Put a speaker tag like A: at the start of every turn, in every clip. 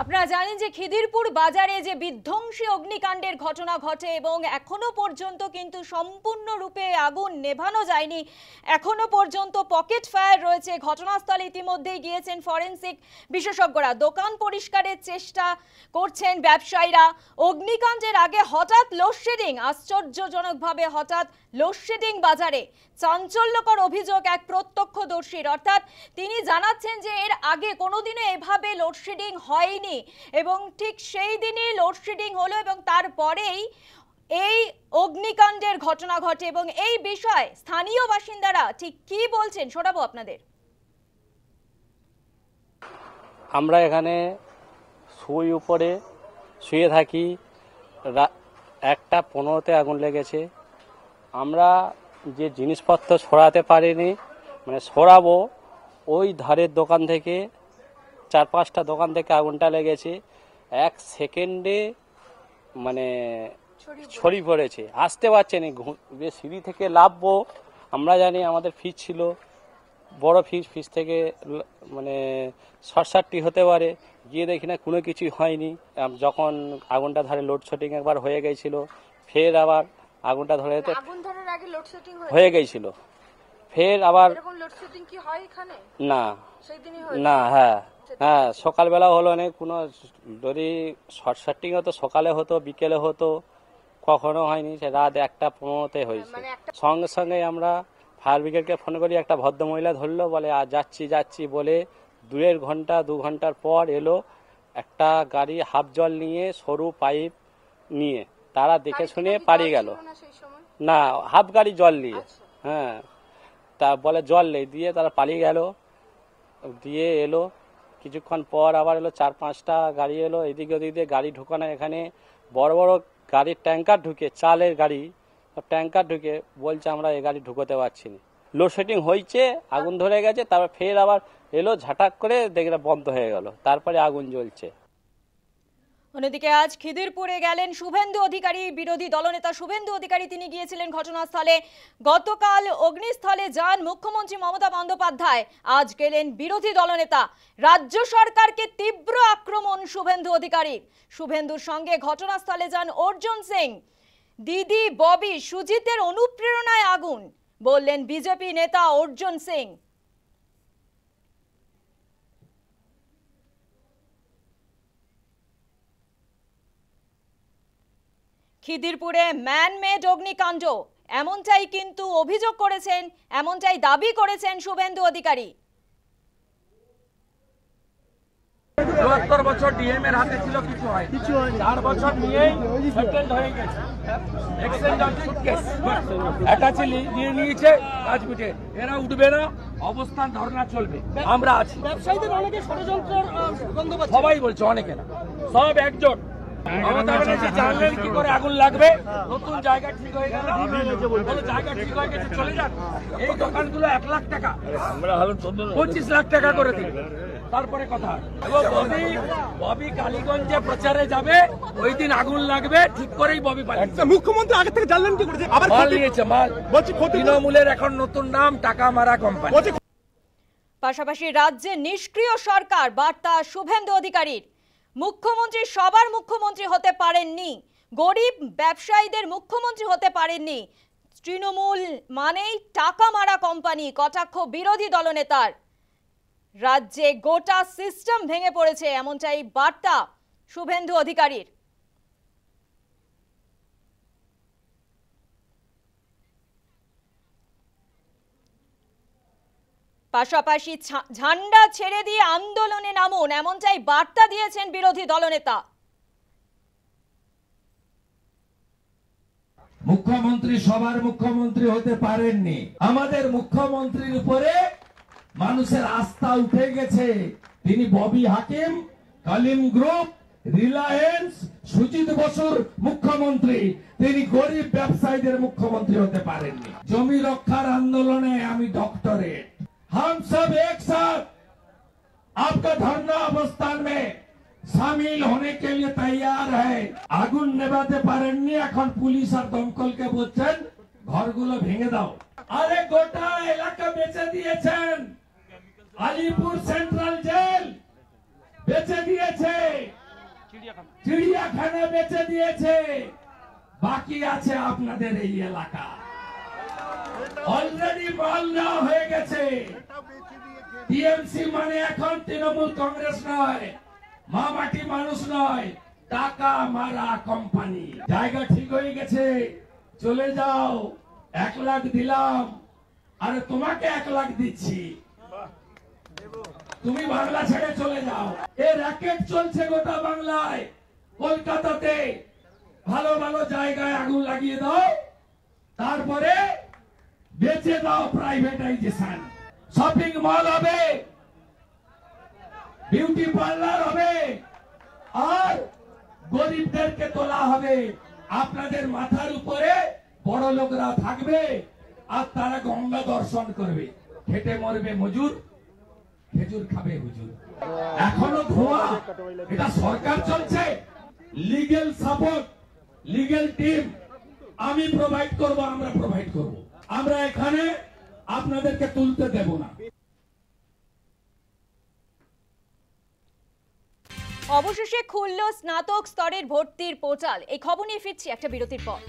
A: আপনারা জানেন যে খিদিরপুর বাজারে যে বিধ্বংসী অগ্নিকাণ্ডের ঘটনা ঘটে এবং এখনো পর্যন্ত কিন্তু সম্পূর্ণরূপে আগুন নেভানো যায়নি। এখনো পর্যন্ত পকেট ফায়ার রয়েছে। ঘটনাস্থলে ইতিমধ্যেই গিয়েছেন ফরেনসিক বিশেষজ্ঞরা, দোকান পরিষ্কারের চেষ্টা করছেন ব্যবসায়ীরা। অগ্নিকাণ্ডের আগে হঠাৎ লোডশেডিং, আশ্চর্যজনকভাবে হঠাৎ লোডশেডিং বাজারে। চাঞ্চল্যকর অভিযোগ এক প্রত্যক্ষদর্শীর, অর্থাৎ তিনি জানাচ্ছেন যে এর আগে কোনোদিনও এভাবে লোডশেডিং হয়নি এবং ঠিক সেই দিনই লোডশেডিং হলো এবং তারপরেই এই অগ্নিকাণ্ডের ঘটনা ঘটে। এবং এই বিষয়ে স্থানীয় বাসিন্দারা ঠিক কি বলছেন শোনাবো আপনাদের।
B: আমরা এখানে উপরে শুয়ে থাকি, 1:15-তে আগুন লেগেছে। আমরা যে জিনিসপত্র সরাতে পারিনি, মানে সরাবো, ওই ধারের দোকান থেকে 4-5টা দোকান থেকে আগুনটা লেগেছে। 1 সেকেন্ডে মানে ছড়িয়ে পড়েছে, আসতে পারছে না। সিঁড়ি থেকে লাফবো, আমরা জানি আমাদের ফ্রিজ ছিল, বড় ফ্রিজ থেকে মানে শর্ট সার্কিট হতে পারে। গিয়ে দেখি না কোনো কিছুই হয়নি। যখন আগুনটা ধরে লোডশেডিং একবার হয়ে গেছিল, ফের আবার আগুনটা ধরে হয়ে গেছিল, ফের আবার না না হ্যাঁ হ্যাঁ সকালবেলা হলো না। কোনো যদি শর্ট সার্কিট হতো সকালে হতো, বিকেলে হতো, কখনো হয়নি। সে রাত 1:15-তে হয়েছে। সঙ্গে সঙ্গে আমরা ফায়ার ব্রিগেডকে ফোন করি। একটা ভদ্রমহিলা ধরলো, বলে যাচ্ছি বলে 2 ঘন্টার পর এলো একটা গাড়ি হাফ জল নিয়ে, সরু পাইপ নিয়ে। তারা দেখে শুনে পালিয়ে গেল। না, হাফ গাড়ি জল নিয়ে, হ্যাঁ, তা বলে জল নেই, দিয়ে তারা পালিয়ে গেল। দিয়ে এলো কিছুক্ষণ পর আবার এলো 4-5টা গাড়ি এলো, এদিকে ওদিক দিয়ে গাড়ি ঢুকানো। এখানে বড় বড় গাড়ির ট্যাঙ্কার ঢুকে, চালের গাড়ি ট্যাঙ্কার ঢুকে, বলছে আমরা এই গাড়ি ঢুকোতে পারছি না। লোডশেডিং হয়েছে, আগুন ধরে গেছে, তারপর ফের আবার এলো, ঝাটাক করে দেখলে বন্ধ হয়ে গেল, তারপরে আগুন জ্বলছে।
A: অন্যদিকে আজ খিদিরপুরে গেলেন শুভেন্দু অধিকারী, বিরোধী দলনেতা শুভেন্দু অধিকারী। তিনি গিয়েছিলেন ঘটনাস্থলে। গতকাল অগ্নিস্থলে যান মুখ্যমন্ত্রী মমতা বন্দ্যোপাধ্যায়, আজ গেলেন বিরোধী দলনেতা। রাজ্য সরকারকে তীব্র আক্রমণ শুভেন্দু অধিকারী। শুভেন্দুর সঙ্গে ঘটনাস্থলে যান অর্জুন সিং। দিদি ববি সুজিতের অনুপ্রেরণায় আগুন, বললেন বিজেপি নেতা অর্জুন সিং। খিদিরপুরে ম্যানমেড অগ্নিকাণ্ড, এমনটাই কিন্তু অভিযোগ করেছেন, এমনটাই দাবি করেছেন শুভেন্দু অধিকারী।
C: ৭২ বছর ডিএম এর হাতে ছিল, কিছু হয় 4 বছর নিয়েই সেটেলড হয়ে গেছে। এক্সচেঞ্জ অফ সুটকেস অ্যাটাচি দিয়ে নিয়েছে, কাজ মিটে। এরা উঠবে না, অবস্থান ধর্ণা চলবে, আমরা আছি। ব্যবসায়ীদের অনেকে ষড়যন্ত্র, সবাই বলছে, অনেকে না, সব একজোট। মমতা ব্যানার্জি জানলেন কি করে আগুন লাগবে। নতুন জায়গা ঠিক হয়ে গেল, জায়গা ঠিক হয়ে গেছে, চলে যান। এই দোকানগুলো 1 লাখ টাকা, 25 লাখ টাকা করে দিন, তারপরে কথা। ববি কালীগঞ্জে প্রচারে যাবে, ওই দিন আগুন লাগবে, ঠিক করেই ববি পালিয়েছে।
D: মুখ্যমন্ত্রী আগে থেকে জানলেন কি করেছে? আবার
C: মাল নিয়েছে, মাল। তৃণমূলের এখন নতুন নাম টাকা মারা কোম্পানি।
A: পাশাপাশি রাজ্যে নিষ্ক্রিয় সরকার, বার্তা শুভেন্দু অধিকারীর। মুখ্যমন্ত্রী সবার মুখ্যমন্ত্রী হতে পারেননি, গরিব ব্যবসায়ীদের মুখ্যমন্ত্রী হতে পারেননি। তৃণমূল মানেই টাকা মারা কোম্পানি, কটাক্ষ বিরোধী দলনেতার। রাজ্যে গোটা সিস্টেম ভেঙে পড়েছে, এমনটাই বার্তা শুভেন্দু অধিকারীর। পাশাপাশি ঝান্ডা ছেড়ে দিয়ে আন্দোলনে নামুন, এমনটাই বার্তা দিয়েছেন বিরোধী দলনেতা।
E: মুখ্যমন্ত্রী সবার মুখ্যমন্ত্রী হতে পারেননি। আমাদের মুখ্যমন্ত্রীর উপরে মানুষের আস্থা উঠে গেছে। তিনি ববি হাকিম, কালিম গ্রুপ, রিলায়েন্স, সুজিত বসুর মুখ্যমন্ত্রী। তিনি গরিব ব্যবসায়ীদের মুখ্যমন্ত্রী হতে পারেননি। জমি রক্ষার আন্দোলনে আমি ডক্টরেট। हम सब एक साथ आपका धरना अवस्थान में शामिल होने के लिए तैयार है। আগুন নেভাতে পারেননি, এখন পুলিশ আর দমকলকে বলছেন ঘরগুলো ভেঙে দাও। আরে গোটা এলাকা বেচে দিয়েছেন, আলিপুর সেন্ট্রাল জেল বেচে দিয়েছে। চিড়িয়াখানা বেচে দিয়েছে, বাকি আছে আপনাদের এই এলাকা। অলরেডি মাল নেওয়া হয়ে গেছে। টিএমসি মানে এখন তৃণমূল কংগ্রেস নয়, মামাটি মানুষ নয়, টাকা মারা কোম্পানি। জায়গা ঠিক হয়ে গেছে, চলে যাও। 1 লাখ দিলাম, আরে তোমাকে 1 লাখ দিচ্ছি, তুমি বাংলা ছেড়ে চলে যাও। এই র্যাকেট চলছে গোটা বাংলায়। কলকাতাতে ভালো ভালো জায়গায় আগুন লাগিয়ে দাও, তারপরে বেচে দাও প্রাইভেটাইজেশন। শপিং মল হবে, বিউটি পার্লার হবে, আর গরিবদেরকে তোলা হবে। আপনাদের মাথার উপরে বড় লোকরা থাকবে, আর তারা গঙ্গা দর্শন করবে। খেটে মরবে মজুর, খেজুর খাবে হুজুর। এখনো ধোঁয়া। এটা সরকার চলছে। লিগ্যাল সাপোর্ট, লিগ্যাল টিম আমি প্রোভাইড করব, আমরা প্রোভাইড করব। আমরা এখানে আপনাদেরকে তুলতে দেব না।
A: অবশেষে খুলল স্নাতক স্তরের ভর্তির পোর্টাল। এই খবর নিয়ে ফিরছি একটা বিরতির পর।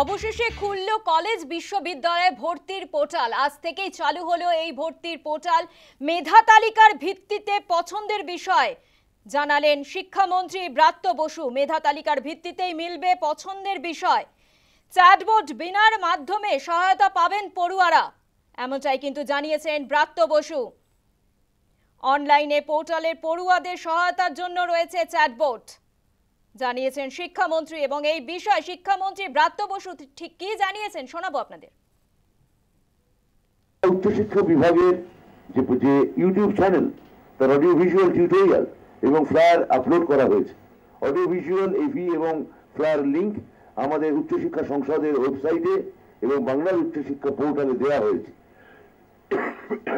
A: অবশেষে খুলল কলেজ বিশ্ববিদ্যালয়ে ভর্তির পোর্টাল। আজ থেকেই চালু হলো এই ভর্তির পোর্টাল। মেধা তালিকার ভিত্তিতে পছন্দের বিষয় জানালেন শিক্ষামন্ত্রী ব্রাত্য বসু। মেধা তালিকার ভিত্তিতেই মিলবে পছন্দের বিষয়। চ্যাটবোট বিনার মাধ্যমে সহায়তা পাবেন পড়ুয়ারা, এমনটাই কিন্তু জানিয়েছেন ব্রাত্য বসু। অনলাইনে পোর্টালের পড়ুয়াদের সহায়তার জন্য রয়েছে চ্যাটবোট, জানিয়েছেন শিক্ষামন্ত্রী। এবং এই বিষয়ে শিক্ষামন্ত্রী ব্রাত্য বসু ঠিক কি জানিয়েছেন শোনাবো আপনাদের।
F: উচ্চশিক্ষা বিভাগের যে ইউটিউব চ্যানেল, তার অডিও ভিজুয়াল টিউটোরিয়াল এবং ফ্লায়ার আপলোড করা হয়েছে। অডিও ভিজুয়াল এভি এবং ফ্লায়ার লিংক আমাদের উচ্চশিক্ষা সংসদের ওয়েবসাইটে এবং বাংলার উচ্চশিক্ষা পোর্টালে দেওয়া হয়েছে।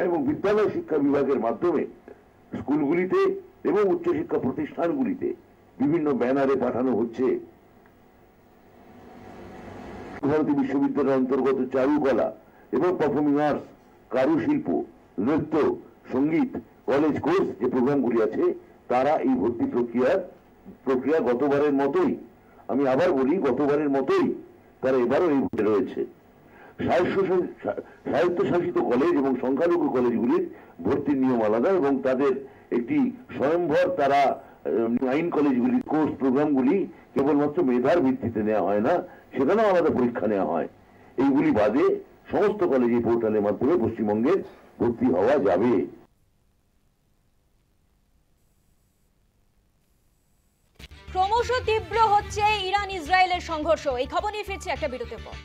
F: এবং বিদ্যালয় শিক্ষা বিভাগের মাধ্যমে স্কুলগুলিতে এবং উচ্চশিক্ষা প্রতিষ্ঠানগুলিতে বিভিন্ন ব্যানারে পাঠানো হচ্ছে। ভারতী বিশ্ববিদ্যালয়ের অন্তর্গত চারুকলা এবং পারফর্মিং আর্টস, কারুশিল্প, নৃত্য, সঙ্গীত কলেজ কোর্স যে প্রোগ্রামগুলি আছে, তারা এই ভর্তি প্রক্রিয়া গতবারের মতোই, আমি আবার বলি গতবারের মতোই তারা এবারও এই ভর্তি রয়েছে। স্বায়ত্তশাসিত কলেজ এবং সংখ্যালঘু কলেজগুলির ভর্তির নিয়ম আলাদা এবং তাদের একটি স্বয়ংভর, তারা আইন কলেজগুলির কোর্স প্রোগ্রামগুলি কেবলমাত্র মেধার ভিত্তিতে নেওয়া হয় না, সেখানেও আলাদা পরীক্ষা নেওয়া হয়। এইগুলি বাদে সমস্ত কলেজে পোর্টালের মাধ্যমে পশ্চিমবঙ্গে ভর্তি হওয়া যাবে।
A: ক্রমশ তীব্র হচ্ছে ইরান ইসরায়েলের সংঘর্ষ। এই খবর নিয়ে ফিরছে একটা বিরতির পর।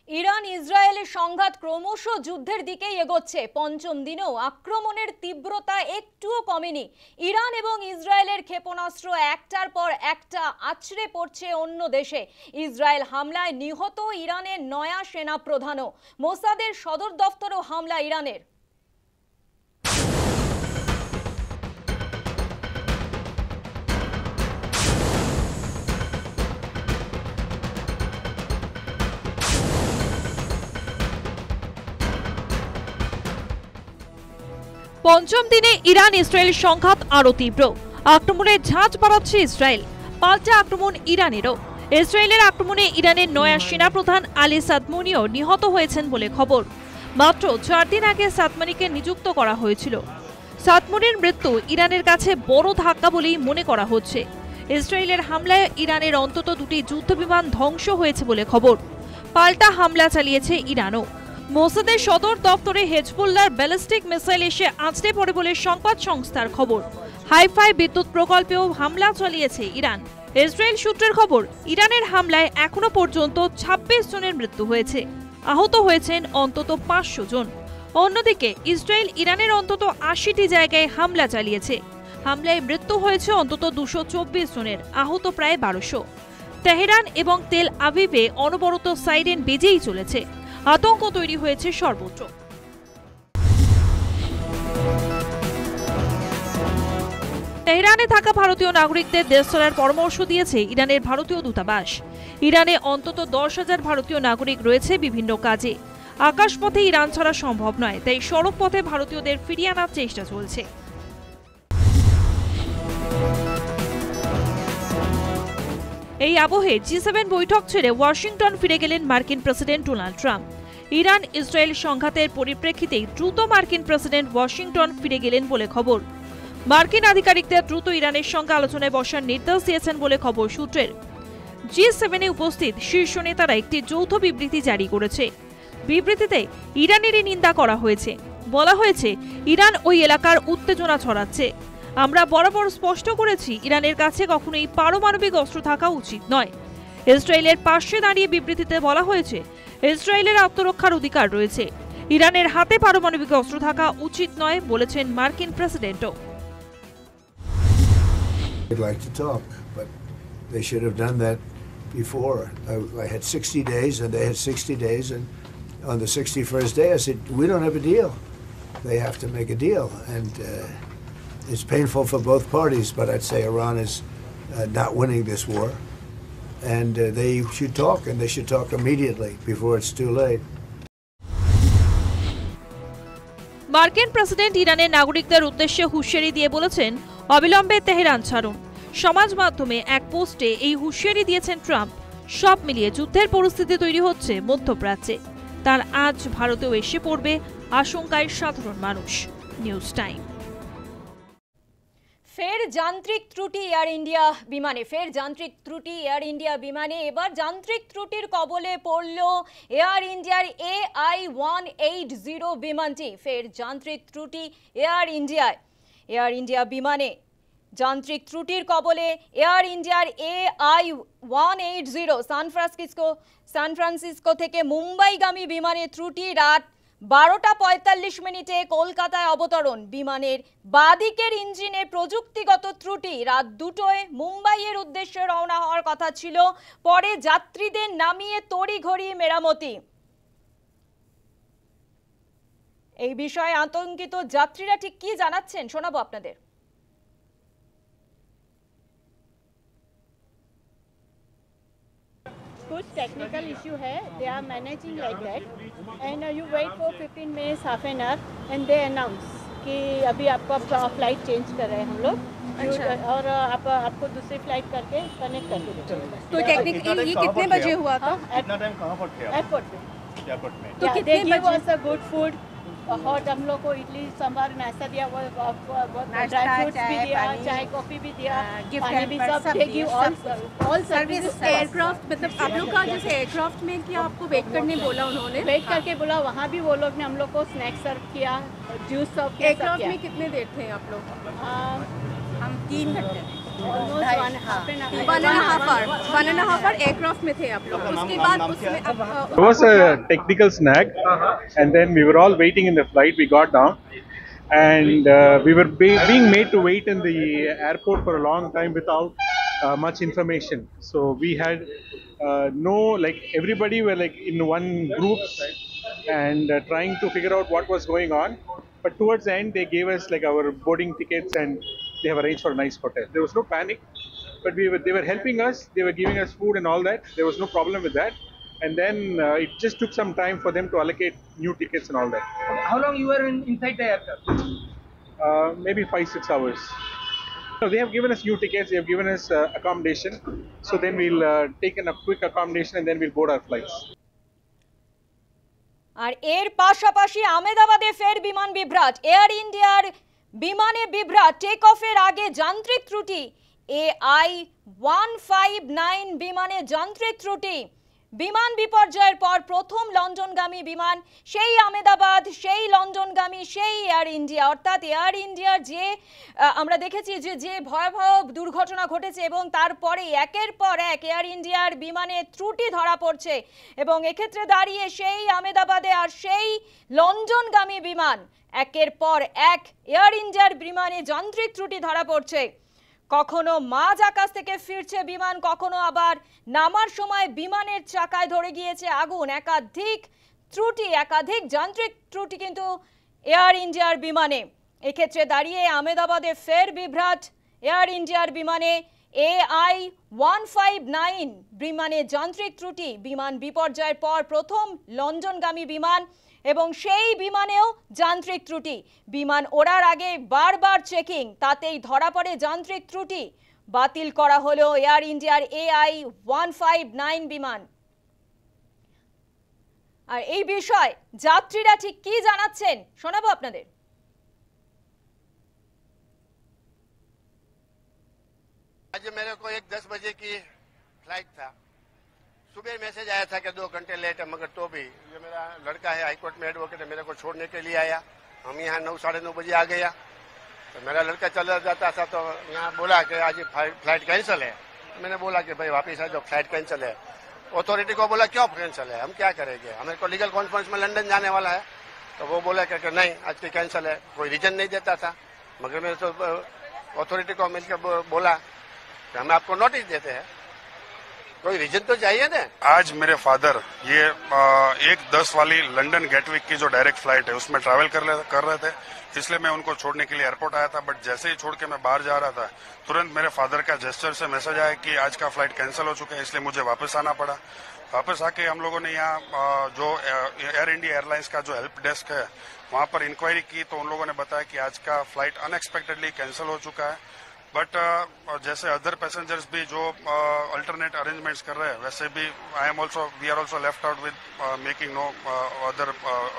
A: ইরান ইসরায়েলের সংঘাত ক্রমশ যুদ্ধের দিকেই এগোচ্ছে। পঞ্চম দিনেও আক্রমণের তীব্রতা একটুও কমেনি। ইরান এবং ইসরায়েলের ক্ষেপণাস্ত্র একটার পর একটা আছড়ে পড়ছে অন্য দেশে। ইসরায়েল হামলায় নিহত ইরানের নয়া সেনাপ্রধানও। মোসাদের সদর দফতরেও হামলা ইরানের।
G: পঞ্চম দিনে ইরান ইসরায়েল সংঘাত আরো তীব্র। আক্রমণের ঝাঁজ বাড়াচ্ছে ইসরায়েল, পাল্টা আক্রমণ ইরানেরও। ইসরায়েলের আক্রমণে ইরানের নয়া সেনাপ্রধান আলী সাদমানিও নিহত হয়েছেন বলে খবর। মাত্র 4 দিন আগে সাদমানিকে নিযুক্ত করা হয়েছিল। সাদমানির মৃত্যু ইরানের কাছে বড় ধাক্কা বলেই মনে করা হচ্ছে। ইসরায়েলের হামলায় ইরানের অন্তত 2টি যুদ্ধবিমান ধ্বংস হয়েছে বলে খবর। পাল্টা হামলা চালিয়েছে ইরানও। মোসাদের সদর দপ্তরে হেজবুল্লাহর ব্যালিস্টিক মিসাইল এসে আছড়ে পড়ে বলে সংবাদ সংস্থার খবর। হাইফাই বিদ্যুৎ প্রকল্পেও হামলা চালিয়েছে ইরান। ইসরায়েল সূত্রের খবর, ইরানের হামলায় এখনো পর্যন্ত 26 জনের মৃত্যু হয়েছে, আহত হয়েছেন অন্তত 500 জন। অন্যদিকে ইসরায়েল ইরানের অন্তত 80টি জায়গায় হামলা চালিয়েছে। হামলায় মৃত্যু হয়েছে অন্তত 224 জনের, আহত প্রায় 1200। তেহরান এবং তেল আবিবে অনবরত সাইরেন বেজেই চলেছে। আতঙ্ক তৈরি হয়েছে সর্বত্র। তেহরানে থাকা ভারতীয় নাগরিকদের দেশ ছাড়ার পরামর্শ দিয়েছে ইরানের ভারতীয় দূতাবাস। ইরানে অন্তত 10,000 ভারতীয় নাগরিক রয়েছে বিভিন্ন কাজে। আকাশপথে ইরান ছাড়া সম্ভব নয়, তাই সড়ক পথে ভারতীয়দের ফিরিয়ে আনার চেষ্টা চলছে। এই আবহে G7 বৈঠক ছেড়ে ওয়াশিংটন ফিরে গেলেন মার্কিন president Donald Trump. Iran Israel সংঘাতের পরিপ্রেক্ষিতে দ্রুত মার্কিন প্রেসিডেন্ট ওয়াশিংটন ফিরে গেলেন বলে খবর। মার্কিন আধিকারিকদের দ্রুত ইরানের সঙ্গে আলোচনায় বসার নির্দেশ দিয়েছেন বলে খবর সূত্রের। G7-এ উপস্থিত শীর্ষ নেতারা একটি যৌথ বিবৃতি জারি করেছে। বিবৃতিতে ইরানেরই নিন্দা করা হয়েছে। বলা হয়েছে, ইরান ওই এলাকার উত্তেজনা ছড়াচ্ছে। আমরা বরাবর স্পষ্ট করেছি, ইরানের কাছে কখনোই পারমাণবিক অস্ত্র থাকা উচিত নয়। ইসরায়েলের পাশে দাঁড়িয়ে বিবৃতিতে বলা হয়েছে, ইসরায়েলের আত্মরক্ষার অধিকার রয়েছে। ইরানের হাতে পারমাণবিক অস্ত্র থাকা উচিত নয় বলেছেন মার্কিন প্রেসিডেন্টও।
H: They'd like to talk, but they should have done that before. I had 60 days, and they had 60 days, and on the 61st day, I said, we don't have a deal. They have to make a deal, and it's painful for both parties, but I'd say Iran is not winning this war, and they should talk, and they should talk immediately before it's too late.
G: মার্কিন president ইরানের নাগরিকদের উদ্দেশ্যে হুঁশিয়ারি দিয়ে বলেছেন, অবিলম্বে Tehran ছাড়ুন। সমাজ মাধ্যমে এক পোস্টে এই হুঁশিয়ারি দিয়েছেন ট্রাম্প। সব মিলিয়ে যুদ্ধের পরিস্থিতি তৈরি হচ্ছে মধ্যপ্রাচ্যে। তার আজ ভারতেও এসে পড়বে আশঙ্কায় সাধারণ মানুষ। News time.
A: ফের যান্ত্রিক ত্রুটি এয়ার ইন্ডিয়া বিমানে, ফের যান্ত্রিক ত্রুটি এয়ার ইন্ডিয়া বিমানে। এবার যান্ত্রিক ত্রুটির কবলে পড়ল এয়ার ইন্ডিয়ার AI-180 বিমানটি। ফের যান্ত্রিক ত্রুটি এয়ার ইন্ডিয়া বিমানে। যান্ত্রিক ত্রুটির কবলে এয়ার ইন্ডিয়ার AI-180 সান ফ্রান্সিসকো থেকে মুম্বাইগামী বিমানের ত্রুটি। রাত 12টা 45 মিনিটে কলকাতায় অবতরণ। বিমানের বাদিকের ইঞ্জিনের প্রযুক্তিগত ত্রুটি। রাত 2টোয় মুম্বাইয়ের উদ্দেশ্যে রওনা হওয়ার কথা ছিল, পরে যাত্রীদের নামিয়ে তড়িঘড়ি মেরামতি। এই বিষয়ে আতঙ্কিত যাত্রীরা ঠিক কি জানাচ্ছেন শোনাবো আপনাদের।
I: कुछ टेक्निकल इशू है, they are managing like that, and you wait for 15 minutes, half an hour, and they announce कि अभी आपका फ्लाइट चेंज कर रहे हैं हम लोग। अच्छा। और आपको दूसरी फ्लाइट करके कनेक्ट करके देंगे।
J: तो टेक्निकली ये कितने बजे हुआ था?
I: इतना टाइम कहाँ पर थे? एयरपोर्ट में।
J: तो कितने बजे?
I: गुड फूड, हॉट, हम लोग को इडली सांभर नाश्ता दिया, वो ड्राई फ्रूट्स भी दिया, चाय कॉफी भी दिया, पानी भी, सब they give all service.
J: Aircraft मतलब आप लोग का जैसे एयरक्राफ्ट में कि आपको वेट करने बोला उन्होंने?
I: वेट करके बोला, वहाँ भी वो लोग ने हम लोग को स्नैक्स सर्व किया, जूस सर्व किया।
J: एयरक्राफ्ट में कितने देर थे आप लोग?
I: हम 3 घंटे, ऑलमोस्ट
J: 1.5 आवर एयरक्राफ्ट में थे आप लोग। उसके बाद उसमें
K: There was a technical snag, and then we were all waiting in the flight. We got down, and we were being made to wait in the airport for a long time without much information. So we had everybody were like in one group and trying to figure out what was going on. But towards the end, they gave us like our boarding tickets, and they have arranged for a nice hotel. There was no panic, but they were helping us. They were giving us food and all that. There was no problem with that. And then it just took some time for them to allocate new tickets and all that.
C: How long you were inside the aircraft?
K: Maybe 5-6 hours. So they have given us new tickets. They have given us accommodation. So then we'll take a quick accommodation, and then we'll board our flights.
A: আর এর পাশাপাশি আহমেদাবাদে ফের বিমান বিভ্রাট। Air ইন্ডিয়ার বিমানে বিভ্রাট। Take অফের আগে যান্ত্রিক ত্রুটি। AI-159 বিমানে যান্ত্রিক ত্রুটি। বিমান বিপর্যয়ের পর প্রথম লন্ডনগামী বিমান, সেই আহমেদাবাদ, সেই লন্ডনগামী, সেই এয়ার ইন্ডিয়া। অর্থাৎ এয়ার ইন্ডিয়ার যে আমরা দেখেছি যে ভয়াবহ দুর্ঘটনা ঘটেছে, এবং তারপরে একের পর এক এয়ার ইন্ডিয়ার বিমানে ত্রুটি ধরা পড়ছে, এবং এক্ষেত্রে দাঁড়িয়ে সেই আহমেদাবাদে আর সেই লন্ডনগামী বিমান, একের পর এক এয়ার ইন্ডিয়ার বিমানে যান্ত্রিক ত্রুটি ধরা পড়ছে। কখনো মাঝ আকাশ থেকে ফিরছে বিমান, কখনো আবার নামার সময় বিমানের চাকায় ধরে গিয়েছে আগুন। একাধিক যান্ত্রিক ত্রুটি কিন্তু এয়ার ইন্ডিয়ার বিমানে। এক্ষেত্রে দাঁড়িয়ে আহমেদাবাদে ফের বিভ্রাট এয়ার ইন্ডিয়ার বিমানে। AI-159 বিমানে যান্ত্রিক ত্রুটি। বিমান বিপর্যয়ের পর প্রথম লন্ডনগামী বিমান, এবং সেই বিমানেও যান্ত্রিক ত্রুটি। বিমান ওড়ার আগে বারবার চেকিং, তাতেই ধরা পড়ে যান্ত্রিক ত্রুটি। বাতিল করা হলো এয়ার ইন্ডিয়ার AI-159 বিমান। আর এই বিষয়ে যাত্রীরা ঠিক কি জানাচ্ছেন শোনাবো আপনাদের।
L: आज मेरे को 10 बजे की फ्लाइट था। सुबह मैसेज आया था कि 2 घंटे लेट है, मगर तो भी ये मेरा लड़का है हाईकोर्ट में एडवोकेट है, मेरे को छोड़ने के लिए आया। हम यहाँ 9 साढ़े 9 बजे आ गया, तो मेरा लड़का चला जाता था तो यहाँ बोला कि आज फ्लाइट कैंसिल है। मैंने बोला कि भाई वापस आ जाओ, फ्लाइट कैंसिल है। अथॉरिटी को बोला क्यों कैंसिल है, हम क्या करेंगे, हमें को लीगल कॉन्फ्रेंस में लंदन जाने वाला है। तो वो बोला कि नहीं आज की कैंसिल है, कोई रीजन नहीं देता था। मगर मैंने तो अथॉरिटी को मिलकर बोला कि हम आपको नोटिस देते हैं, कोई रीजन तो चाहिए ना।
M: आज मेरे फादर ये 1:10 वाली लंदन गेटविक की जो डायरेक्ट फ्लाइट है उसमें ट्रैवल कर रहे थे, इसलिए मैं उनको छोड़ने के लिए एयरपोर्ट आया था। बट जैसे ही छोड़ के मैं बाहर जा रहा था, तुरंत मेरे फादर का जेस्चर से मैसेज आया कि आज का फ्लाइट कैंसिल हो चुका है, इसलिए मुझे वापस आना पड़ा। वापस आके हम लोगों ने यहाँ जो एयर इंडिया एयरलाइंस का जो हेल्प डेस्क है वहाँ पर इंक्वायरी की, तो उन लोगों ने बताया कि आज का फ्लाइट अनएक्सपेक्टेडली कैंसिल हो चुका है। बट जैसे अदर पैसेंजर्स भी जो अल्टरनेट अरेंजमेंट्स कर रहे हैं, वैसे भी we are also left out with making no other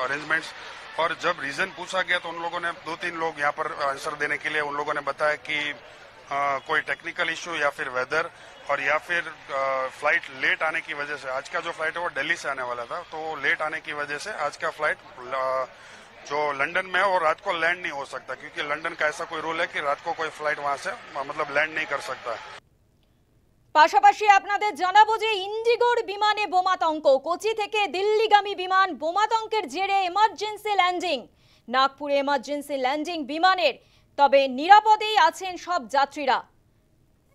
M: arrangements. और जब रीजन पूछा गया तो उन लोगों ने 2-3 लोग यहाँ पर आंसर देने के लिए उन लोगों ने बताया कि कोई टेक्निकल इश्यू या फिर वेदर और या फिर फ्लाइट लेट आने की वजह से। आज का जो फ्लाइट है वो दिल्ली से आने वाला था, तो लेट आने की वजह से आज का फ्लाइट जो लंदन में है वो रात को लैंड नहीं हो सकता, क्योंकि लंदन का ऐसा कोई रूल है कि रात को कोई फ्लाइट वहां से मतलब लैंड नहीं कर सकता।
A: পাশাপাশি আপনাদের জানাবো যে ইন্ডিগোর বিমানে বোমাতঙ্ক, কোচি থেকে দিল্লিগামী বিমান বোমাতঙ্কের জেরে এমার্জেন্সি ল্যান্ডিং, নাগপুরে এমার্জেন্সি ল্যান্ডিং বিমানের, তবে নিরাপদেই আছেন সব যাত্রীরা।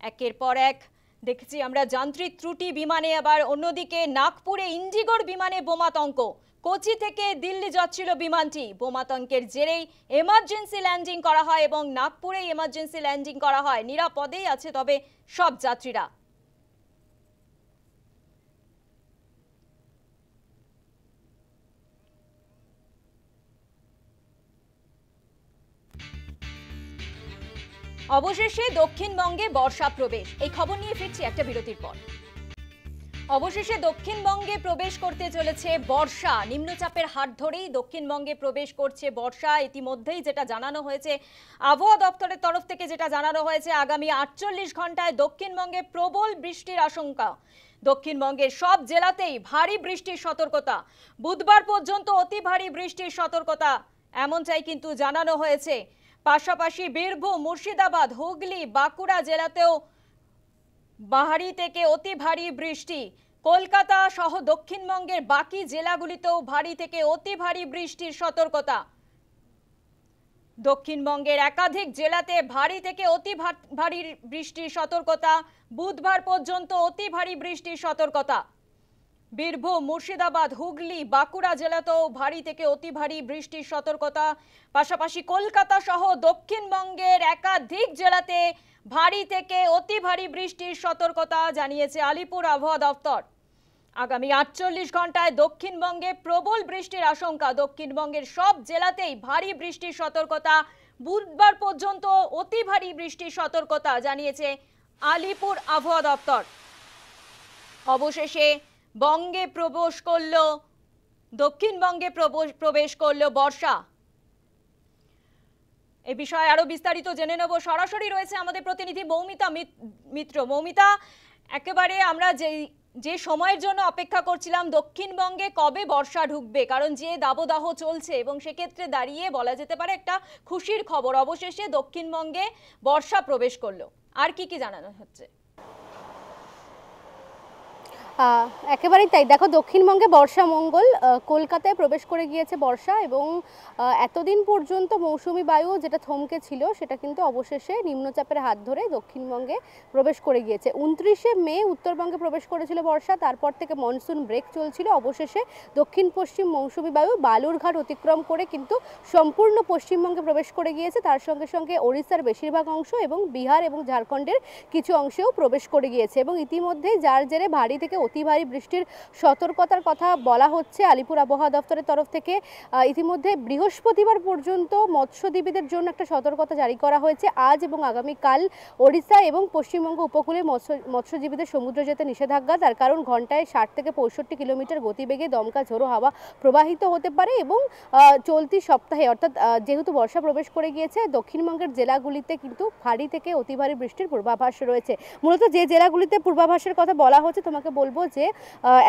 A: একের পর এক দেখছি আমরা যান্ত্রিক ত্রুটি বিমানে, আবার অন্যদিকে নাগপুরে ইন্ডিগোর বিমানে বোমাতঙ্ক, কোচি থেকে দিল্লি যাচ্ছিল বিমানটি, বোমাতঙ্কের জেরেই এমার্জেন্সি ল্যান্ডিং করা হয় এবং নাগপুরে এমার্জেন্সি ল্যান্ডিং করা হয়। নিরাপদেই আছে তবে সব যাত্রীরা। অবশেষে দক্ষিণবঙ্গে বর্ষা প্রবেশ, এই খবর নিয়ে ফিরছি একটা বিরতির পর। অবশেষে দক্ষিণবঙ্গে প্রবেশ করতে চলেছে বর্ষা, নিম্নচাপের হাত ধরেই দক্ষিণবঙ্গে প্রবেশ করছে বর্ষা। ইতিমধ্যেই যেটা জানানো হয়েছে আবহাওয়া দপ্তরের তরফ থেকে, যেটা জানানো হয়েছে আগামী 48 ঘন্টায় দক্ষিণবঙ্গে প্রবল বৃষ্টির আশঙ্কা। দক্ষিণবঙ্গের সব জেলাতেই ভারী বৃষ্টির সতর্কতা, বুধবার পর্যন্ত অতি ভারী বৃষ্টির সতর্কতা এমনটাই কিন্তু জানানো হয়েছে। পাশাপাশি বীরভূম, মুর্শিদাবাদ, হুগলি, বাঁকুড়া জেলাতেও ভারী থেকে অতি ভারী বৃষ্টি। কলকাতা সহ দক্ষিণবঙ্গের বাকি জেলাগুলিতেও ভারী থেকে অতি ভারী বৃষ্টির সতর্কতা। দক্ষিণবঙ্গের একাধিক জেলাতে ভারী থেকে অতি ভারী বৃষ্টির সতর্কতা, বুধবার পর্যন্ত অতি ভারী বৃষ্টির সতর্কতা। বীরভূম, মুর্শিদাবাদ, হুগলি, বাঁকুড়া জেলাতেও ভারী থেকে অতি ভারী বৃষ্টির সতর্কতা। পাশাপাশি কলকাতা সহ দক্ষিণবঙ্গের একাধিক জেলাতে ভারী থেকে অতি ভারী বৃষ্টির সতর্কতা জানিয়েছে আলিপুর আবহাওয়া দপ্তর। আগামী 48 ঘন্টায় দক্ষিণবঙ্গে প্রবল বৃষ্টির আশঙ্কা। দক্ষিণবঙ্গের সব জেলাতেই ভারী বৃষ্টির সতর্কতা, বুধবার পর্যন্ত অতি ভারী বৃষ্টির সতর্কতা জানিয়েছে আলিপুর আবহাওয়া দপ্তর। অবশেষে বঙ্গে প্রবেশ করল, দক্ষিণবঙ্গে প্রবেশ করল বর্ষা। এই বিষয়ে আরো বিস্তারিত জেনে নেব, সরাসরি রয়েছে আমাদের প্রতিনিধি মৌমিতা মিত্র। মৌমিতা, একেবারে আমরা যে সময়ের জন্য অপেক্ষা করছিলাম দক্ষিণবঙ্গে কবে বর্ষা ঢুকবে, কারণ যে দাবদাহ চলছে এবং সেক্ষেত্রে দাঁড়িয়ে বলা যেতে পারে একটা খুশির খবর, অবশেষে দক্ষিণবঙ্গে বর্ষা প্রবেশ করলো। আর কি কি জানানো হচ্ছে?
N: একেবারেই তাই, দেখো দক্ষিণবঙ্গে বর্ষা মঙ্গল, কলকাতায় প্রবেশ করে গিয়েছে বর্ষা এবং এতদিন পর্যন্ত মৌসুমি বায়ু যেটা থমকে ছিল সেটা কিন্তু অবশেষে নিম্নচাপের হাত ধরে দক্ষিণবঙ্গে প্রবেশ করে গিয়েছে। 29শে মে উত্তরবঙ্গে প্রবেশ করেছিল বর্ষা, তারপর থেকে মনসুন ব্রেক চলছিল। অবশেষে দক্ষিণ পশ্চিম মৌসুমি বায়ু বালুরঘাট অতিক্রম করে কিন্তু সম্পূর্ণ পশ্চিমবঙ্গে প্রবেশ করে গিয়েছে। তার সঙ্গে সঙ্গে ওড়িশার বেশিরভাগ অংশ এবং বিহার এবং ঝাড়খণ্ডের কিছু অংশেও প্রবেশ করে গিয়েছে এবং ইতিমধ্যেই যার জেরে ভারী থেকে অতি ভারী বৃষ্টির সতর্কতার কথা বলা হচ্ছে আলিপুর আবহাওয়া দপ্তরের তরফ থেকে। ইতিমধ্যে বৃহস্পতিবার পর্যন্ত মৎস্যজীবীদের জন্য একটা সতর্কতা জারি করা হয়েছে। আজ এবং আগামীকাল ওড়িশা এবং পশ্চিমবঙ্গ উপকূলে মৎস্যজীবীদের সমুদ্র যেতে নিষেধাজ্ঞা, তার কারণ ঘন্টায় 60 থেকে 65 কিলোমিটার গতিবেগে দমকা ঝোড়ো হাওয়া প্রবাহিত হতে পারে এবং চলতি সপ্তাহে অর্থাৎ যেহেতু বর্ষা প্রবেশ করে গিয়েছে দক্ষিণবঙ্গের জেলাগুলিতে কিন্তু ভারী থেকে অতি ভারী বৃষ্টির পূর্বাভাস রয়েছে। মূলত যে জেলাগুলিতে পূর্বাভাসের কথা বলা হচ্ছে তোমাকে বলবো যে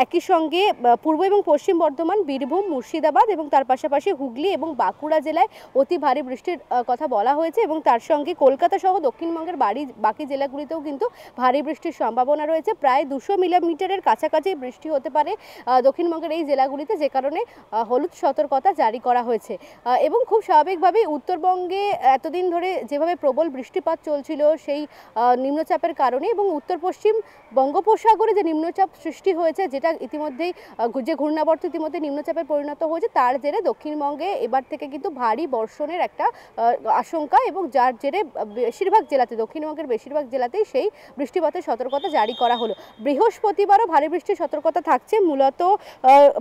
N: একই সঙ্গে পূর্ব এবং পশ্চিম বর্ধমান, বীরভূম, মুর্শিদাবাদ এবং তার পাশাপাশি হুগলি এবং বাঁকুড়া জেলায় অতি ভারী বৃষ্টির কথা বলা হয়েছে এবং তার সঙ্গে কলকাতা সহ দক্ষিণবঙ্গের বাকি জেলাগুলিতেও কিন্তু ভারী বৃষ্টির সম্ভাবনা রয়েছে। প্রায় 200 মিলিমিটারের কাছাকাছি বৃষ্টি হতে পারে দক্ষিণবঙ্গের এই জেলাগুলিতে, যে কারণে হলুদ সতর্কতা জারি করা হয়েছে। এবং খুব স্বাভাবিকভাবেই উত্তরবঙ্গে এতদিন ধরে যেভাবে প্রবল বৃষ্টিপাত চলছিল সেই নিম্নচাপের কারণে এবং উত্তর পশ্চিম বঙ্গোপসাগরে যে নিম্নচাপ সৃষ্টি হয়েছে, যেটা ইতিমধ্যেই যে ঘূর্ণাবর্ত ইতিমধ্যে নিম্নচাপে পরিণত হয়েছে, তার জেরে দক্ষিণবঙ্গে এবার থেকে কিন্তু ভারী বর্ষণের একটা আশঙ্কা এবং যার জেরে বেশিরভাগ জেলাতে, দক্ষিণবঙ্গের বেশিরভাগ জেলাতেই সেই বৃষ্টিপাতের সতর্কতা জারি করা হলো। বৃহস্পতিবারও ভারী বৃষ্টির সতর্কতা থাকছে মূলত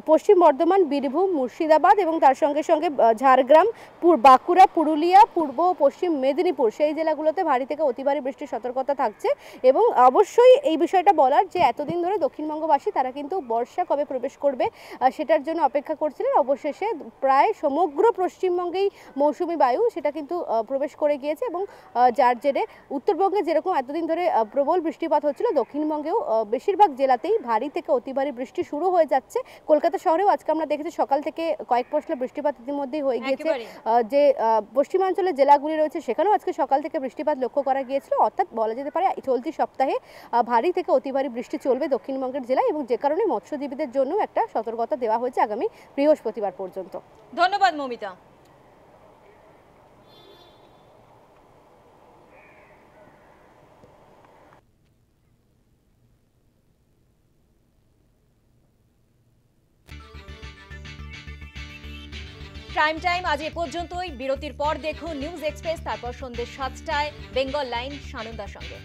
N: পশ্চিম বর্ধমান, বীরভূম, মুর্শিদাবাদ এবং তার সঙ্গে সঙ্গে ঝাড়গ্রাম, বাঁকুড়া, পুরুলিয়া, পূর্ব ও পশ্চিম মেদিনীপুর সেই জেলাগুলোতে ভারী থেকে অতি ভারী বৃষ্টির সতর্কতা থাকছে। এবং অবশ্যই এই বিষয়টা বলার যে এতদিন ধরে দক্ষিণবঙ্গবাসী তারা কিন্তু বর্ষা কবে প্রবেশ করবে সেটার জন্য অপেক্ষা করছিলেন। অবশেষে প্রায় সমগ্র পশ্চিমবঙ্গেই মৌসুমি বায়ু সেটা কিন্তু প্রবেশ করে গিয়েছে এবং যার জেরে উত্তরবঙ্গে যেরকম এতদিন ধরে প্রবল বৃষ্টিপাত হচ্ছিল, দক্ষিণবঙ্গেও বেশিরভাগ জেলাতেই ভারী থেকে অতি ভারী বৃষ্টি শুরু হয়ে যাচ্ছে। কলকাতা শহরেও আজকে আমরা দেখেছি সকাল থেকে কয়েক পশলা বৃষ্টিপাত ইতিমধ্যেই হয়ে গিয়েছে। যে পশ্চিমাঞ্চলের জেলাগুলি রয়েছে সেখানেও আজকে সকাল থেকে বৃষ্টিপাত লক্ষ্য করা গিয়েছিল। অর্থাৎ বলা যেতে পারে চলতি সপ্তাহে ভারী থেকে অতি ভারী বৃষ্টি চলবে দক্ষিণবঙ্গের জেলায় এবং যে কারণে মৎস্যজীবীদের জন্য একটা সতর্কতা দেওয়া হয়েছে আগামী বৃহস্পতিবার পর্যন্ত।
A: ধন্যবাদ মৌমিতা। প্রাইম টাইম আজ এ পর্যন্তই। বিরতির পর দেখুন নিউজ এক্সপ্রেস, তারপর সন্ধ্যে 7টায় বেঙ্গল লাইন সানন্দার সঙ্গে।